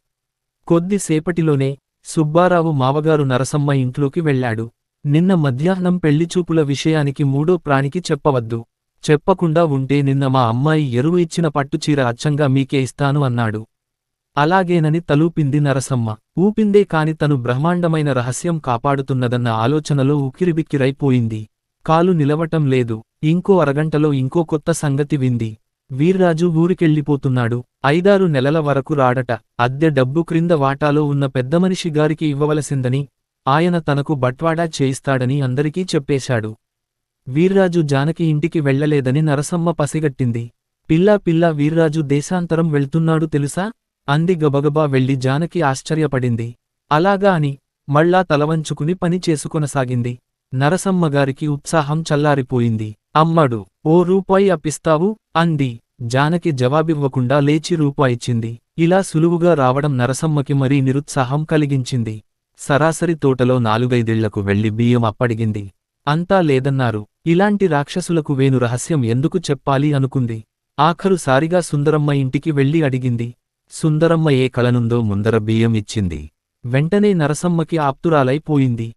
కొద్దిసేపటిలోనే సుబ్బారావు మావగారు నరసమ్మ ఇంట్లోకి వెళ్లాడు. నిన్న మధ్యాహ్నం పెళ్లిచూపుల విషయానికి మూడో ప్రాణికి చెప్పవద్దు, చెప్పకుండా ఉంటే నిన్న మా అమ్మాయి ఎరువు ఇచ్చిన పట్టుచీర అచ్చంగా మీకే ఇస్తాను అన్నాడు. అలాగేనని తలూపింది నరసమ్మ. ఊపిందే కాని తను బ్రహ్మాండమైన రహస్యం కాపాడుతున్నదన్న ఆలోచనలో ఉక్కిరిబిక్కిరైపోయింది. కాలు నిలవటం లేదు. ఇంకో అరగంటలో ఇంకో కొత్త సంగతి వింది. వీర్రాజు ఊరికెళ్ళిపోతున్నాడు. 5-6 నెలల వరకు రాడట. అద్దె డబ్బు క్రింద వాటాలో ఉన్న పెద్దమనిషి గారికి ఇవ్వవలసిందని, ఆయన తనకు బట్వాడా చేయిస్తాడని అందరికీ చెప్పేశాడు. వీర్రాజు జానకి ఇంటికి వెళ్లలేదని నరసమ్మ పసిగట్టింది. పిల్లా వీర్రాజు దేశాంతరం వెళ్తున్నాడు తెలుసా అంది గబగబా వెళ్లి. జానకి ఆశ్చర్యపడింది. అలాగా అని మళ్ళా తలవంచుకుని పని చేసుకొనసాగింది. నరసమ్మగారికి ఉత్సాహం చల్లారిపోయింది. అమ్మడు, ఓ రూపాయి అప్పిస్తావు అంది. జానకి జవాబివ్వకుండా లేచి రూపాయిచ్చింది. ఇలా సులువుగా రావడం నరసమ్మకి మరీ నిరుత్సాహం కలిగించింది. సరాసరి తోటలో 4-5 వెళ్లి బియ్యం అప్పడిగింది. అంతా లేదన్నారు. ఇలాంటి రాక్షసులకు వేను రహస్యం ఎందుకు చెప్పాలి అనుకుంది. ఆఖరుసారిగా సుందరమ్మ ఇంటికి వెళ్లి అడిగింది. సుందరమ్మ ఏ కళనుందో ముందర బియ్యం ఇచ్చింది. వెంటనే నరసమ్మకి ఆప్తురాలైపోయింది.